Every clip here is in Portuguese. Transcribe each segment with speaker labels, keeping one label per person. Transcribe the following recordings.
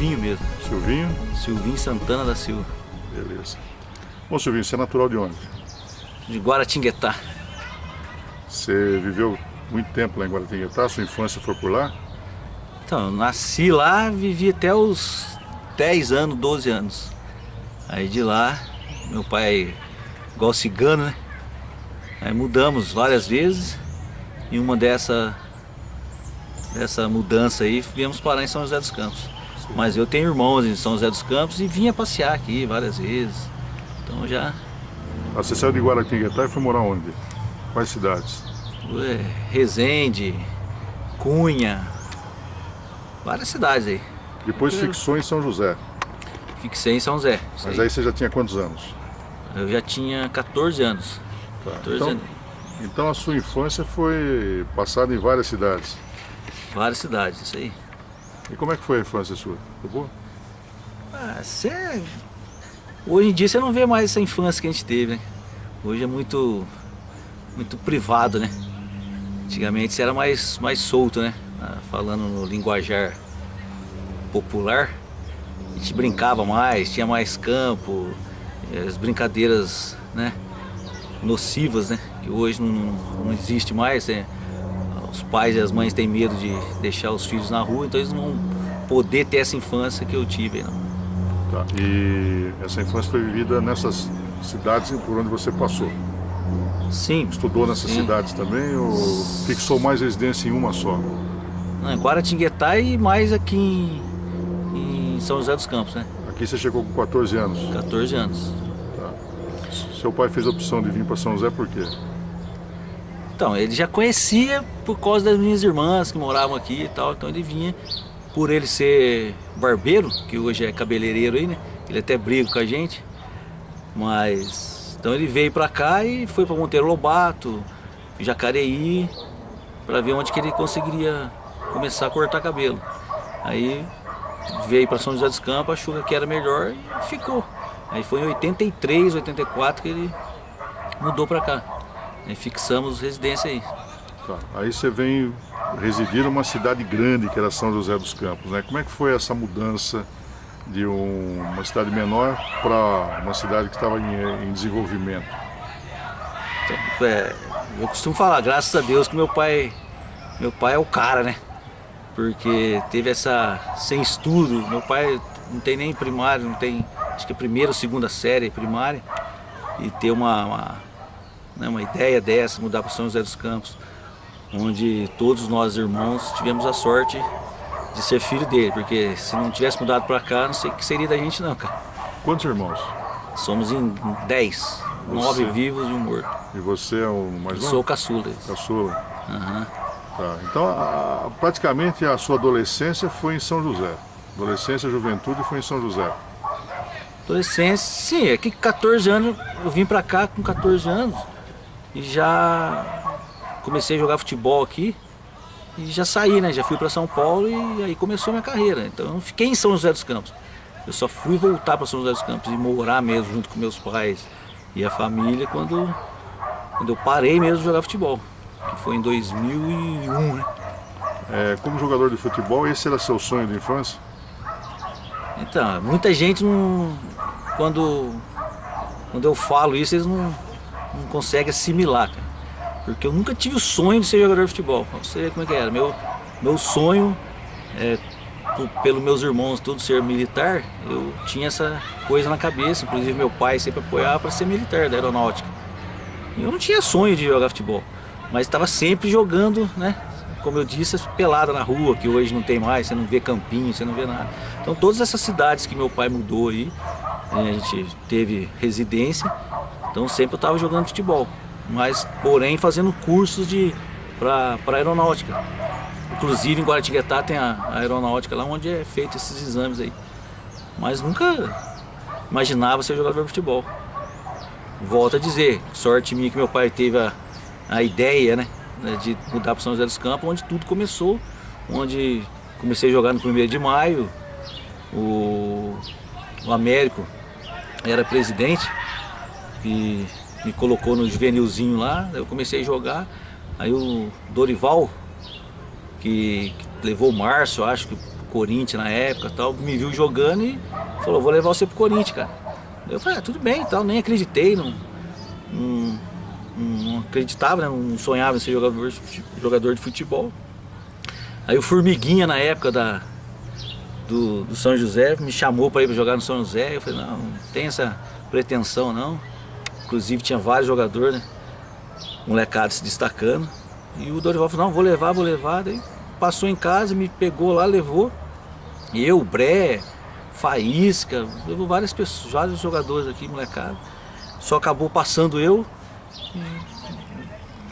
Speaker 1: Silvinho mesmo.
Speaker 2: Silvinho?
Speaker 1: Silvinho Santana da Silva.
Speaker 2: Beleza. Bom, Silvinho, você é natural de onde?
Speaker 1: De Guaratinguetá.
Speaker 2: Você viveu muito tempo lá em Guaratinguetá? Sua infância foi por lá?
Speaker 1: Então, eu nasci lá, vivi até os 10 anos, 12 anos. Aí de lá, meu pai, igual cigano, né? Aí mudamos várias vezes. E uma dessa mudança aí, viemos parar em São José dos Campos.
Speaker 2: Sim.
Speaker 1: Mas eu tenho irmãos em São José dos Campos e vinha passear aqui várias vezes. Então já...
Speaker 2: Você saiu de Guaratinguetá e foi morar onde? Quais cidades?
Speaker 1: Resende, Cunha, várias cidades aí.
Speaker 2: Depois fixou em São José.
Speaker 1: Fixei em São José.
Speaker 2: Mas aí você já tinha quantos anos?
Speaker 1: Eu já tinha 14 anos.
Speaker 2: Tá.
Speaker 1: 14 anos.
Speaker 2: Então a sua infância foi passada em várias cidades.
Speaker 1: Várias cidades, isso aí.
Speaker 2: E como é que foi a infância sua? Foi boa?
Speaker 1: Hoje em dia você não vê mais essa infância que a gente teve, né? Hoje é muito privado, né? Antigamente você era mais solto, né? Falando no linguajar popular, a gente brincava mais, tinha mais campo, as brincadeiras, né, nocivas, né? Que hoje não existe mais, né? Os pais e as mães têm medo de deixar os filhos na rua, então eles não vão poder ter essa infância que eu tive, não.
Speaker 2: Tá. E essa infância foi vivida nessas cidades por onde você passou?
Speaker 1: Sim.
Speaker 2: Estudou nessas
Speaker 1: sim.
Speaker 2: cidades também ou fixou mais residência em uma só?
Speaker 1: Não, em Guaratinguetá e mais aqui em São José dos Campos, né?
Speaker 2: Aqui você chegou com 14 anos?
Speaker 1: 14 anos.
Speaker 2: Tá. Seu pai fez a opção de vir para São José por quê?
Speaker 1: Então, ele já conhecia por causa das minhas irmãs que moravam aqui e tal, então ele vinha, por ele ser barbeiro, que hoje é cabeleireiro aí, né? Ele até briga com a gente, mas... Então ele veio pra cá e foi pra Monteiro Lobato, Jacareí, pra ver onde que ele conseguiria começar a cortar cabelo. Aí veio pra São José dos Campos, achou que era melhor e ficou. Aí foi em 83, 84 que ele mudou pra cá. Aí fixamos residência aí.
Speaker 2: Tá. Aí você vem residir numa cidade grande que era São José dos Campos, né? Como é que foi essa mudança de uma cidade menor para uma cidade que estava em desenvolvimento?
Speaker 1: Então, eu costumo falar, graças a Deus que meu pai é o cara, né? Porque teve sem estudo, meu pai não tem nem primário, não tem, acho que primeira ou segunda série primária, e ter uma ideia dessa, mudar para São José dos Campos, onde todos nós irmãos tivemos a sorte de ser filho dele, porque se não tivesse mudado para cá, não sei o que seria da gente não, cara.
Speaker 2: Quantos irmãos?
Speaker 1: Somos em 10, 9 vivos e um morto.
Speaker 2: E você é o mais novo?
Speaker 1: Sou o caçula.
Speaker 2: Caçula.
Speaker 1: Uhum.
Speaker 2: Tá. Então, praticamente a sua adolescência foi em São José. Adolescência, juventude foi em São José.
Speaker 1: Adolescência, sim, aqui com 14 anos, eu vim pra cá com 14 anos e já comecei a jogar futebol aqui e já saí, né? Já fui pra São Paulo e aí começou a minha carreira. Então eu não fiquei em São José dos Campos. Eu só fui voltar pra São José dos Campos e morar mesmo junto com meus pais e a família quando eu parei mesmo de jogar futebol, que foi em 2001, né?
Speaker 2: Como jogador de futebol, esse era seu sonho de infância?
Speaker 1: Então, muita gente não... Quando eu falo isso, eles não conseguem assimilar, cara. Porque eu nunca tive o sonho de ser jogador de futebol. Pra você ver como é que era. Meu sonho, pelos meus irmãos tudo ser militar, eu tinha essa coisa na cabeça. Inclusive meu pai sempre apoiava para ser militar da aeronáutica. E eu não tinha sonho de jogar futebol, mas estava sempre jogando, né? Como eu disse, pelada na rua, que hoje não tem mais, você não vê campinho, você não vê nada. Então todas essas cidades que meu pai mudou aí, a gente teve residência, então sempre eu estava jogando futebol. Mas, porém, fazendo cursos para aeronáutica. Inclusive em Guaratinguetá tem a aeronáutica lá onde é feito esses exames aí. Mas nunca imaginava ser jogador de futebol. Volto a dizer, sorte minha que meu pai teve a ideia, né, de mudar para São José dos Campos, onde tudo começou, onde comecei a jogar no 1º de maio, o Américo era presidente e me colocou no juvenilzinho lá, eu comecei a jogar, aí o Dorival, que levou o Márcio, acho que Corinthians na época e tal, me viu jogando e falou, vou levar você pro Corinthians, cara. Eu falei, tudo bem e tal, nem acreditei, não acreditava, né? Não sonhava em ser jogador de futebol. Aí o Formiguinha na época do São José me chamou para ir pra jogar no São José. Eu falei, não tem essa pretensão não. Inclusive tinha vários jogadores, né? Molecada se destacando. E o Dorival falou, não, vou levar. Daí passou em casa, me pegou lá, levou. E eu, Bré, Faísca, levou várias pessoas, vários jogadores aqui, molecada. Só acabou passando eu.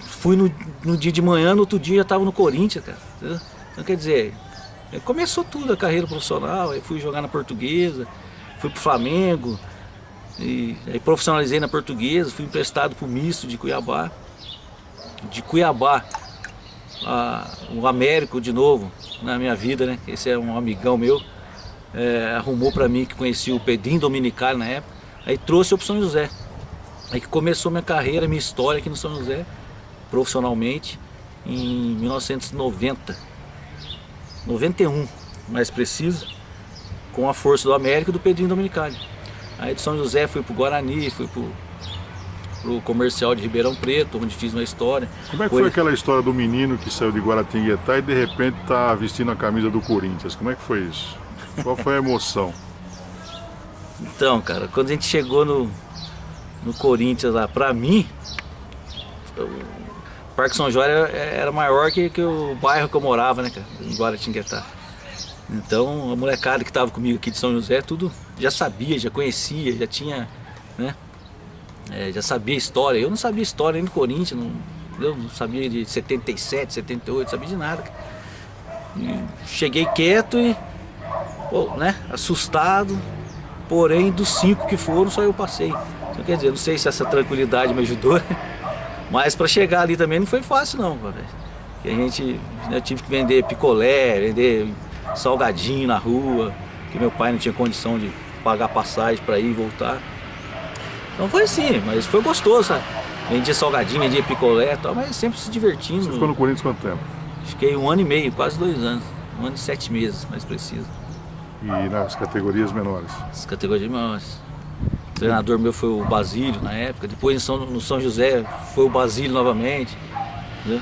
Speaker 1: Fui no dia de manhã, no outro dia já estava no Corinthians, cara. Então quer dizer, começou tudo a carreira profissional, aí fui jogar na Portuguesa, fui pro Flamengo, e aí profissionalizei na Portuguesa, fui emprestado pro Misto de Cuiabá. De Cuiabá, o Américo de novo na minha vida, né? Esse é um amigão meu, arrumou para mim, que conhecia o Pedrinho Dominicali na época, aí trouxe eu pro São José. Aí que começou minha carreira, minha história aqui no São José, profissionalmente, em 91, mais preciso, com a força do América e do Pedrinho Dominicali. Aí de São José fui pro Guarani, fui pro Comercial de Ribeirão Preto, onde fiz uma história.
Speaker 2: Como é que foi aquela história do menino que saiu de Guaratinguetá e de repente tá vestindo a camisa do Corinthians? Como é que foi isso? Qual foi a emoção?
Speaker 1: Então, cara, quando a gente chegou no Corinthians lá, pra mim, o Parque São Jorge era maior que o bairro que eu morava, né, cara, em Guaratinguetá. Então a molecada que estava comigo aqui de São José, tudo já sabia, já conhecia, já tinha, né, já sabia história. Eu não sabia história nem do Corinthians, eu não sabia de 77, 78, não sabia de nada. E cheguei quieto e, né, assustado, porém dos 5 que foram, só eu passei. Então, quer dizer, não sei se essa tranquilidade me ajudou, mas para chegar ali também não foi fácil não, velho. Eu tive que vender picolé, vender salgadinho na rua, que meu pai não tinha condição de pagar passagem para ir e voltar. Então foi assim, mas foi gostoso, sabe? Vendia salgadinho, vendia picolé e tal, mas sempre se divertindo.
Speaker 2: Você ficou no Corinthians quanto tempo?
Speaker 1: Fiquei 1 ano e meio, quase 2 anos. 1 ano e 7 meses, mais preciso.
Speaker 2: E nas categorias menores?
Speaker 1: As categorias menores. O treinador meu foi o Basílio na época, depois no São José foi o Basílio novamente, né?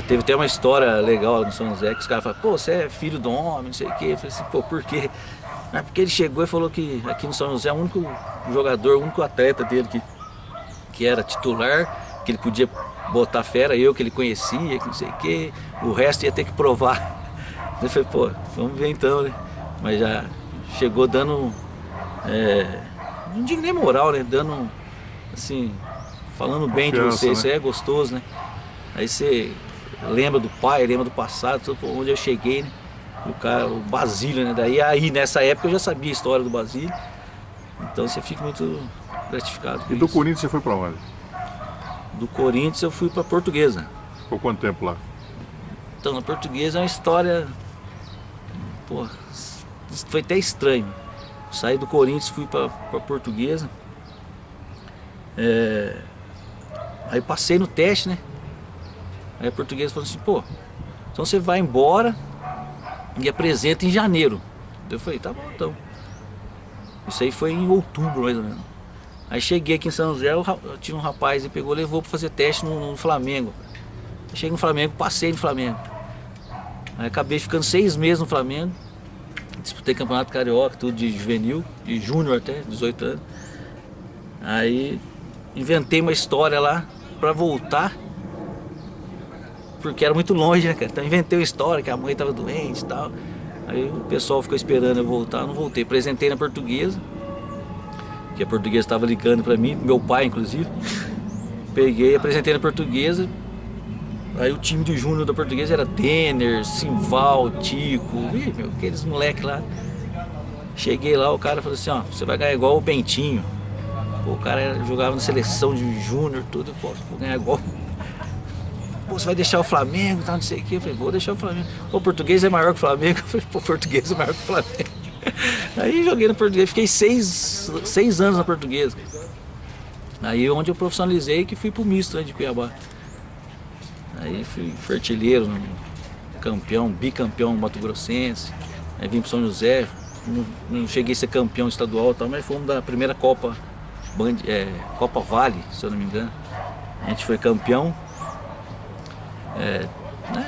Speaker 1: Teve até uma história legal no São José, que os caras falaram, pô, você é filho do homem, não sei o quê. Eu falei assim, pô, por quê? É porque ele chegou e falou que aqui no São José é o único jogador, o único atleta dele que era titular, que ele podia botar fera, eu que ele conhecia, que não sei o quê, o resto ia ter que provar. Eu falei, pô, vamos ver então, né? Mas já chegou dando, não digo nem moral, né? Dando, assim, falando bem de você, né? Isso é gostoso, né? Aí você lembra do pai, lembra do passado, onde eu cheguei, né? O Basílio, né? Aí nessa época eu já sabia a história do Basílio, então você fica muito gratificado.
Speaker 2: E do Corinthians você foi para onde?
Speaker 1: Do Corinthians eu fui para Portuguesa.
Speaker 2: Ficou quanto tempo lá?
Speaker 1: Então, na Portuguesa é uma história, pô, foi até estranho. Saí do Corinthians, fui para Portuguesa. Aí passei no teste, né? Aí a Portuguesa falou assim, pô, então você vai embora e apresenta em janeiro. Eu falei, tá bom então. Isso aí foi em outubro mais ou menos. Aí cheguei aqui em São José, tinha um rapaz e pegou, levou para fazer teste no Flamengo. Cheguei no Flamengo, passei no Flamengo. Aí acabei ficando 6 meses no Flamengo. Disputei campeonato carioca, tudo de juvenil, de júnior até, 18 anos. Aí inventei uma história lá para voltar, porque era muito longe, né, cara? Então inventei uma história que a mãe estava doente e tal. Aí o pessoal ficou esperando eu voltar, eu não voltei. Apresentei na Portuguesa, que a Portuguesa estava ligando para mim, meu pai inclusive. Peguei, apresentei na Portuguesa. Aí o time de júnior da Portuguesa era Denner, Simval, Tico, aqueles moleques lá. Cheguei lá, o cara falou assim, ó, você vai ganhar igual o Bentinho. Pô, o cara jogava na seleção de júnior, tudo, pô, vou ganhar igual. Pô, você vai deixar o Flamengo, tá, não sei o quê. Eu falei, vou deixar o Flamengo. Pô, o Português é maior que o Flamengo. Eu falei, pô, o Português é maior que o Flamengo. Aí joguei no Português, fiquei 6 anos na Portuguesa. Aí onde eu profissionalizei, que fui pro misto, né, de Cuiabá. Aí fui artilheiro, campeão, bicampeão mato-grossense. Aí vim para São José, não cheguei a ser campeão estadual, tal, mas fomos da primeira Copa, Copa Vale, se eu não me engano. A gente foi campeão.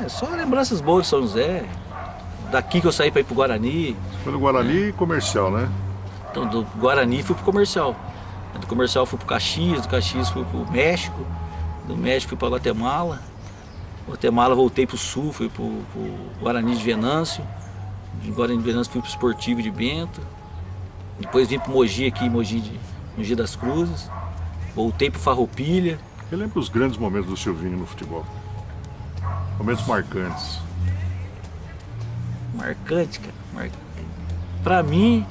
Speaker 1: Só lembranças boas de São José. Daqui que eu saí para ir pro Guarani.
Speaker 2: Foi no Guarani Comercial, né?
Speaker 1: Então do Guarani fui pro Comercial. Do Comercial fui pro Caxias, do Caxias fui pro México, do México fui para Guatemala. Guatemala voltei pro Sul, fui pro Guarani de Venâncio. De Guarani de Venâncio fui pro Esportivo de Bento. Depois vim pro Mogi aqui, Mogi das Cruzes. Voltei pro Farroupilha.
Speaker 2: Eu lembro os grandes momentos do Silvinho no futebol. Momentos marcantes.
Speaker 1: Marcante, cara. Pra mim,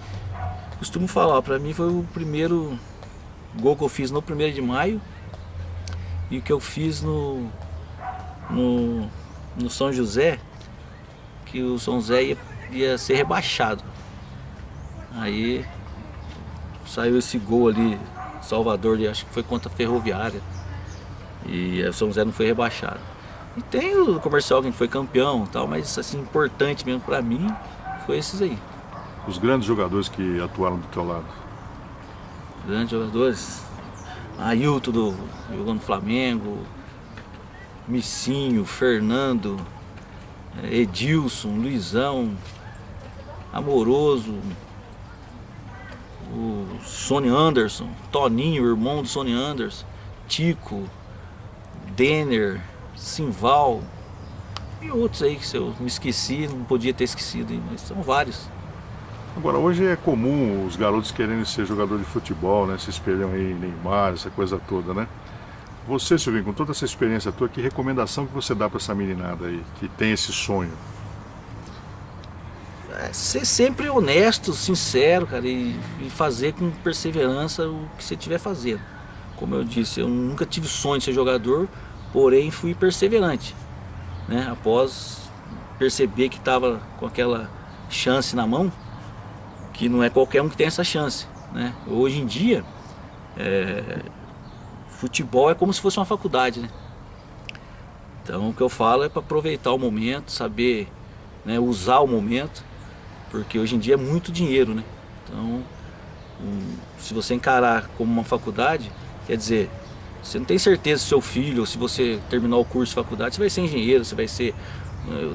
Speaker 1: costumo falar, pra mim foi o primeiro gol que eu fiz no 1º de maio e o que eu fiz no São José, que o São José ia ser rebaixado. Aí saiu esse gol ali, Salvador, acho que foi contra a Ferroviária, e o São José não foi rebaixado. E tem o Comercial que a gente foi campeão e tal, mas assim, importante mesmo pra mim foi esses aí.
Speaker 2: Os grandes jogadores que atuaram do teu lado.
Speaker 1: Grandes jogadores. Ailton jogando no Flamengo, Missinho, Fernando, Edilson, Luizão, Amoroso, o Sony Anderson, Toninho, irmão do Sony Anderson, Tico, Denner, Simval e outros aí que eu me esqueci, não podia ter esquecido, mas são vários.
Speaker 2: Agora, hoje é comum os garotos querendo ser jogador de futebol, né? Se espelham aí em Neymar, essa coisa toda, né? Você, Silvinho, com toda essa experiência tua, que recomendação que você dá para essa meninada aí, que tem esse sonho?
Speaker 1: Ser sempre honesto, sincero, cara, e fazer com perseverança o que você estiver fazendo. Como eu disse, eu nunca tive sonho de ser jogador, porém fui perseverante, né? Após perceber que estava com aquela chance na mão, que não é qualquer um que tem essa chance, né? Hoje em dia, futebol é como se fosse uma faculdade, né? Então o que eu falo é para aproveitar o momento, saber, né, usar o momento, porque hoje em dia é muito dinheiro, né? Então, se você encarar como uma faculdade, quer dizer, você não tem certeza se seu filho, ou se você terminar o curso de faculdade, você vai ser engenheiro, você vai ser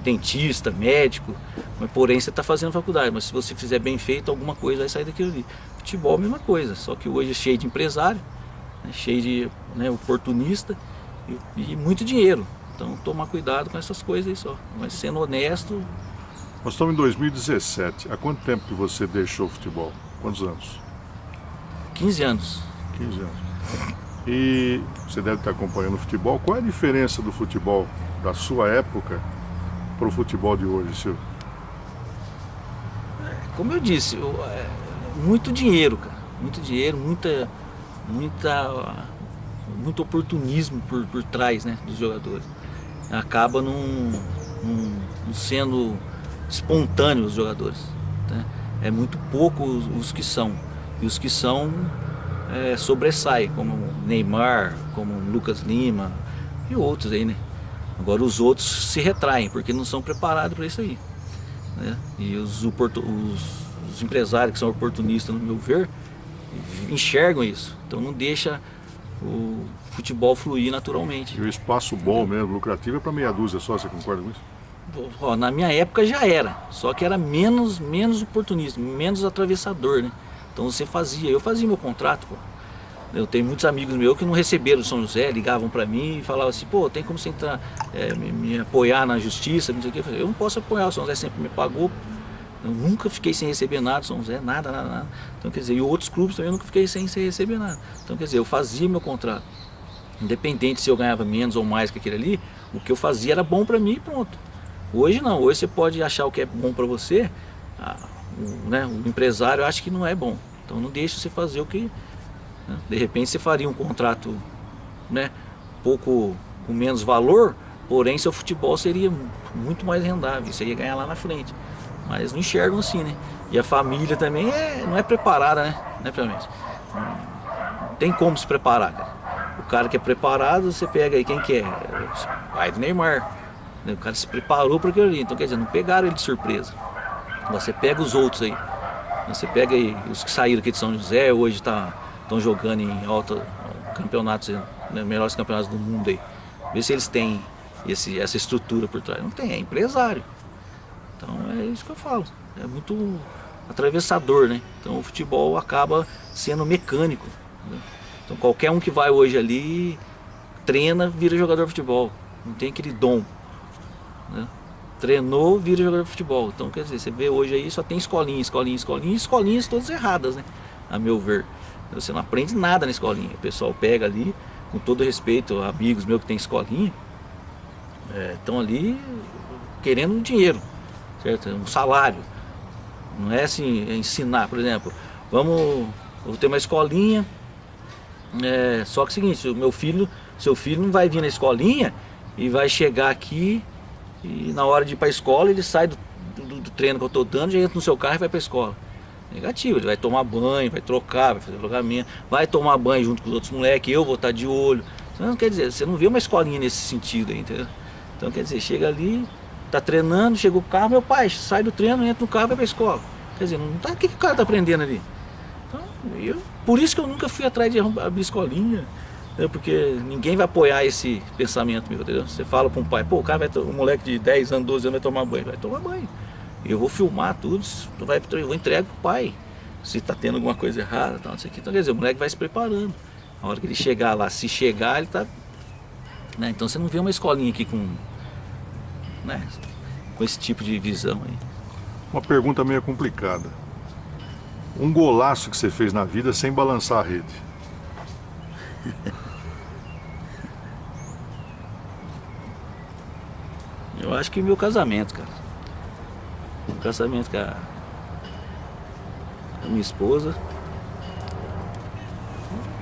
Speaker 1: dentista, médico, mas porém você está fazendo faculdade, mas se você fizer bem feito, alguma coisa vai sair daquilo ali. Futebol é a mesma coisa, só que hoje é cheio de empresário, né, cheio de, né, oportunista e muito dinheiro. Então tomar cuidado com essas coisas aí só, mas sendo honesto.
Speaker 2: Nós estamos em 2017, há quanto tempo que você deixou o futebol? Quantos anos?
Speaker 1: 15 anos.
Speaker 2: 15 anos. E você deve estar acompanhando o futebol. Qual é a diferença do futebol da sua época para o futebol de hoje, Silvio?
Speaker 1: Como eu disse, muito dinheiro, cara. Muito dinheiro, muito oportunismo por trás, né, dos jogadores. Acaba não sendo espontâneo os jogadores, né? É muito pouco os que são. E os que são sobressaem, como Neymar, como Lucas Lima e outros aí, né? Agora os outros se retraem, porque não são preparados para isso aí, né? E os empresários que são oportunistas, no meu ver, enxergam isso. Então não deixa o futebol fluir naturalmente.
Speaker 2: E o espaço bom mesmo, lucrativo, é para meia dúzia só, você concorda com isso?
Speaker 1: Na minha época já era, só que era menos oportunista, menos atravessador, né? Então eu fazia meu contrato, pô. Eu tenho muitos amigos meus que não receberam do São José, ligavam para mim e falavam assim, pô, tem como você entrar, me apoiar na justiça, não sei o que. Eu não posso apoiar, o São José sempre me pagou. Eu nunca fiquei sem receber nada, São José, nada. Então, quer dizer, e outros clubes também eu nunca fiquei sem receber nada. Então, quer dizer, eu fazia meu contrato. Independente se eu ganhava menos ou mais que aquele ali, o que eu fazia era bom para mim e pronto. Hoje não, hoje você pode achar o que é bom para você, né, o empresário acha que não é bom. Então não deixa você fazer o que... Né, de repente você faria um contrato, né, pouco com menos valor, porém seu futebol seria muito mais rendável, você ia ganhar lá na frente. Mas não enxergam assim, né? E a família também não é preparada, né, Clemente? Não tem como se preparar, cara. O cara que é preparado, você pega aí quem que é? O pai do Neymar. O cara se preparou para aquilo ali. Então, quer dizer, não pegaram ele de surpresa. Você pega os outros aí. Você pega aí os que saíram aqui de São José, hoje estão jogando em alta campeonatos, né, melhores campeonatos do mundo aí. Vê se eles têm essa estrutura por trás. Não tem, é empresário. Então é isso que eu falo. É muito atravessador, né? Então o futebol acaba sendo mecânico, né? Então qualquer um que vai hoje ali, treina, vira jogador de futebol. Não tem aquele dom, né? Treinou, vira jogador de futebol. Então quer dizer, você vê hoje aí só tem escolinhas todas erradas, né? A meu ver. Você não aprende nada na escolinha. O pessoal pega ali, com todo respeito, amigos meus que tem escolinha, estão ali querendo dinheiro, certo? Um salário. Não é assim, ensinar, por exemplo, vou ter uma escolinha, só que é o seguinte, seu filho não vai vir na escolinha e vai chegar aqui e na hora de ir para a escola ele sai do treino que eu estou dando, já entra no seu carro e vai para a escola. Negativo, ele vai tomar banho, vai trocar, vai fazer alongamento, vai tomar banho junto com os outros moleques, eu vou estar de olho. Então, quer dizer, você não vê uma escolinha nesse sentido aí, entendeu? Então quer dizer, chega ali, tá treinando, chega o carro, meu pai, sai do treino, entra no carro e vai pra escola. Quer dizer, não tá, o que o cara tá aprendendo ali? Então, por isso que eu nunca fui atrás de abrir escolinha, entendeu? Porque ninguém vai apoiar esse pensamento meu, entendeu? Você fala para um pai, pô, o cara um moleque de 10 anos, 12 anos vai tomar banho. Eu vou filmar tudo, eu entrego pro pai. Se tá tendo alguma coisa errada, tal, não sei o que. Então quer dizer, o moleque vai se preparando. A hora que ele chegar lá, se chegar, ele tá. Né? Então você não vê uma escolinha aqui com esse tipo de visão aí.
Speaker 2: Uma pergunta meio complicada. Um golaço que você fez na vida sem balançar a rede?
Speaker 1: Eu acho que meu casamento, cara. O casamento com a minha esposa.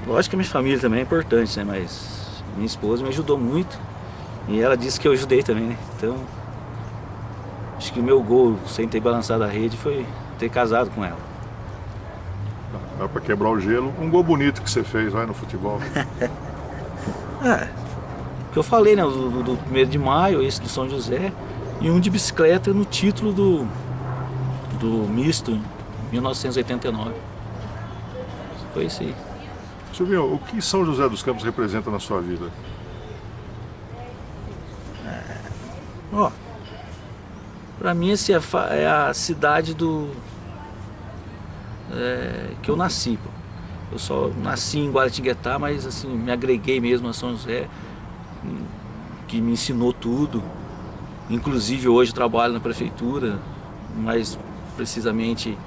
Speaker 1: Lógico que a minha família também é importante, né? Mas minha esposa me ajudou muito. E ela disse que eu ajudei também, né? Então, acho que o meu gol sem ter balançado a rede foi ter casado com ela.
Speaker 2: Dá pra quebrar o gelo. Um gol bonito que você fez lá no futebol.
Speaker 1: O que eu falei, né? Do 1º de maio, esse do São José. E um de bicicleta no título do misto em 1989. Foi isso aí.
Speaker 2: Silvinho, o que São José dos Campos representa na sua vida?
Speaker 1: Pra mim esse é a cidade que eu nasci. Pô. Eu só nasci em Guaratinguetá, mas assim, me agreguei mesmo a São José, que me ensinou tudo. Inclusive hoje eu trabalho na prefeitura, mais precisamente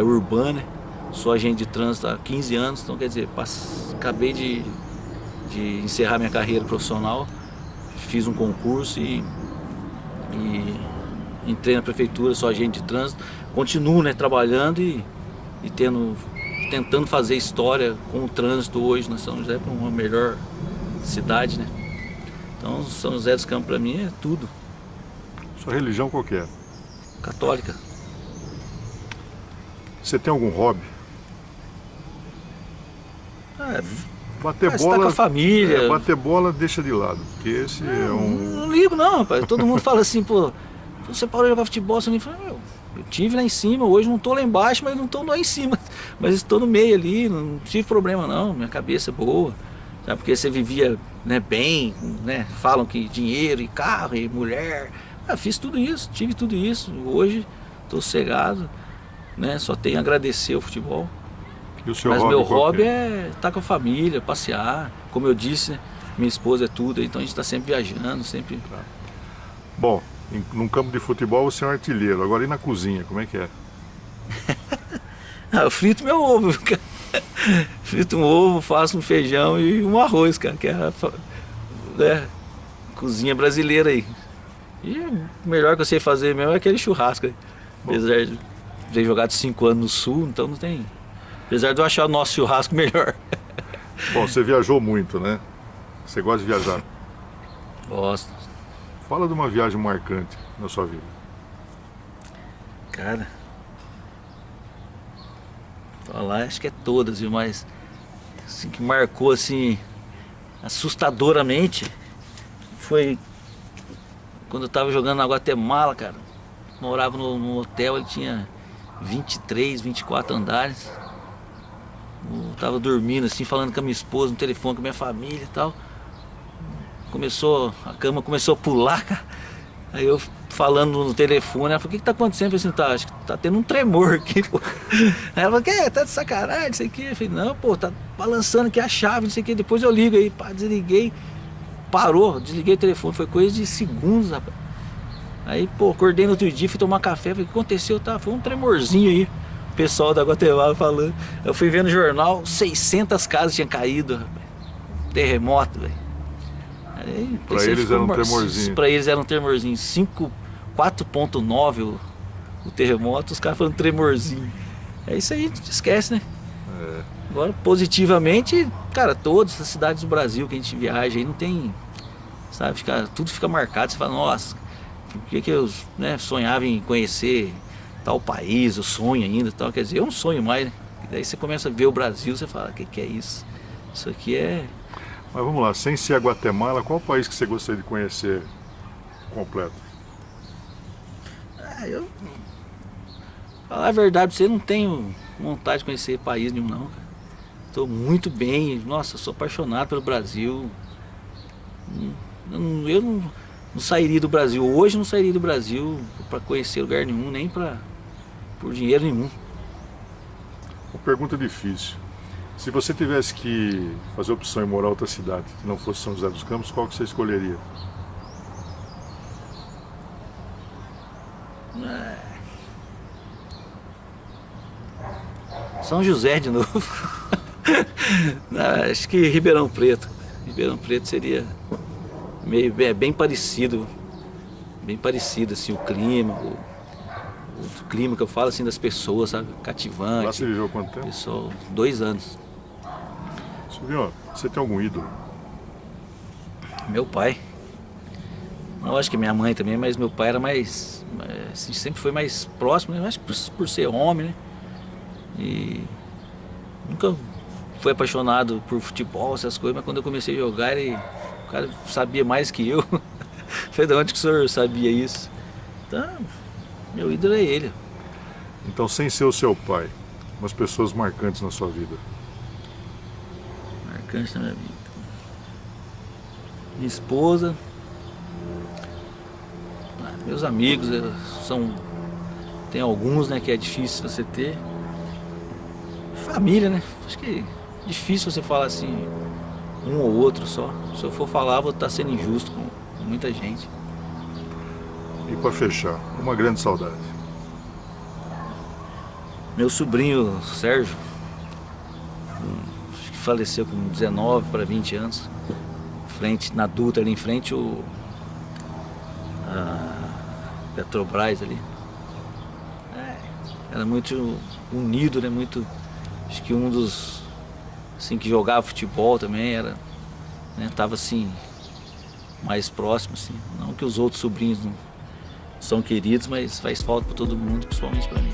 Speaker 1: urbana, sou agente de trânsito há 15 anos, então quer dizer, acabei de encerrar minha carreira profissional, fiz um concurso e entrei na prefeitura, sou agente de trânsito, continuo, né, trabalhando e tentando fazer história com o trânsito hoje na São José para uma melhor cidade, né? Então São José dos Campos para mim é tudo.
Speaker 2: Sua religião qual que é?
Speaker 1: Católica.
Speaker 2: Você tem algum hobby? Bater
Speaker 1: Tá
Speaker 2: bola
Speaker 1: com a família.
Speaker 2: Bater bola deixa de lado, porque esse é um...
Speaker 1: Não ligo não, rapaz. Todo mundo fala assim, pô, você parou de jogar futebol, você nem fala, eu tive lá em cima, hoje não tô lá embaixo, mas não tô lá em cima. Mas estou no meio ali, não tive problema não, minha cabeça é boa. Sabe, porque você vivia, né, bem, né? Falam que dinheiro e carro e mulher. Fiz tudo isso, tive tudo isso. Hoje estou sossegado, né? Só tenho a agradecer o futebol.
Speaker 2: E o seu
Speaker 1: Mas
Speaker 2: hobby,
Speaker 1: meu hobby
Speaker 2: é?
Speaker 1: é estar com a família, passear. Como eu disse, né? Minha esposa é tudo, então a gente está sempre viajando, sempre.
Speaker 2: Bom, num campo de futebol você é um artilheiro. Agora e na cozinha, como é que é?
Speaker 1: Eu frito meu ovo, cara. Frito um ovo, faço um feijão e um arroz, cara, que é a cozinha brasileira aí. E o melhor que eu sei fazer mesmo é aquele churrasco aí. Apesar de ter jogado 5 anos no sul, então não tem. Apesar de eu achar o nosso churrasco melhor.
Speaker 2: Bom, você viajou muito, né? Você gosta de viajar?
Speaker 1: Gosto.
Speaker 2: Fala de uma viagem marcante na sua vida.
Speaker 1: Cara, falar acho que é todas, viu? Mas assim, que marcou assim assustadoramente foi quando eu tava jogando na Guatemala, cara. morava no hotel, ele tinha 23, 24 andares. Eu tava dormindo assim, falando com a minha esposa no telefone, com a minha família e tal. A cama começou a pular, cara. Aí eu falando no telefone, ela falou, o que tá acontecendo? Eu falei assim, acho que tá tendo um tremor aqui, pô. Aí ela falou, tá de sacanagem, isso aqui? Eu falei, não, pô, tá balançando aqui a chave, não sei o que, depois eu ligo aí, pá, desliguei, parou, desliguei o telefone, foi coisa de segundos, rapaz. Aí, pô, acordei no outro dia, fui tomar café, falei, o que aconteceu? Tá, foi um tremorzinho aí, o pessoal da Guatemala falando. Eu fui ver no jornal, 600 casas tinham caído, rapaz. Terremoto, velho.
Speaker 2: Pra eles era um tremorzinho.
Speaker 1: Pra eles era um tremorzinho. 4,9 o terremoto, os caras falando tremorzinho. É isso aí, a gente esquece, né?
Speaker 2: É.
Speaker 1: Agora, positivamente, cara, todas as cidades do Brasil que a gente viaja aí não tem, sabe, tudo fica marcado. Você fala, nossa, por que eu, né, sonhava em conhecer tal país, eu sonho ainda, tal. Quer dizer, é um sonho mais, né? E daí você começa a ver o Brasil, você fala, o que é isso? Isso aqui é...
Speaker 2: Mas vamos lá, sem ser a Guatemala, qual país que você gostaria de conhecer completo?
Speaker 1: Eu... Falar a verdade, você não tenho vontade de conhecer país nenhum não, cara. Estou muito bem, nossa, sou apaixonado pelo Brasil. Eu não sairia do Brasil, hoje não sairia do Brasil para conhecer lugar nenhum, nem por dinheiro nenhum.
Speaker 2: Uma pergunta difícil. Se você tivesse que fazer a opção em morar em outra cidade, que não fosse São José dos Campos, qual que você escolheria?
Speaker 1: São José de novo. Não, acho que Ribeirão Preto. Ribeirão Preto seria bem parecido. Bem parecido assim, o clima, o clima que eu falo assim das pessoas, sabe? Cativante.
Speaker 2: Lá você viveu quanto tempo?
Speaker 1: Pessoal, 2 anos.
Speaker 2: Silvio, você tem algum ídolo?
Speaker 1: Meu pai. Lógico que minha mãe também, mas meu pai era mais, assim, sempre foi mais próximo, né? Acho que por ser homem, né? E nunca fui apaixonado por futebol, essas coisas, mas quando eu comecei a jogar, o cara sabia mais que eu. Foi de onde que o senhor sabia isso? Então, meu ídolo é ele.
Speaker 2: Então, sem ser o seu pai, umas pessoas marcantes na sua vida.
Speaker 1: Marcante na minha vida. Minha esposa. Meus amigos, tem alguns, né, que é difícil você ter. Família, né? Acho que é difícil você falar assim, um ou outro só. Se eu for falar, vou estar sendo injusto com muita gente.
Speaker 2: E para fechar, uma grande saudade.
Speaker 1: Meu sobrinho Sérgio, acho que faleceu com 19 para 20 anos, na Dutra, ali em frente a Petrobras ali. Era muito unido, né? Muito, acho que um dos assim, que jogava futebol também era, né? Tava assim mais próximo, assim. Não que os outros sobrinhos não são queridos, mas faz falta para todo mundo, principalmente para mim.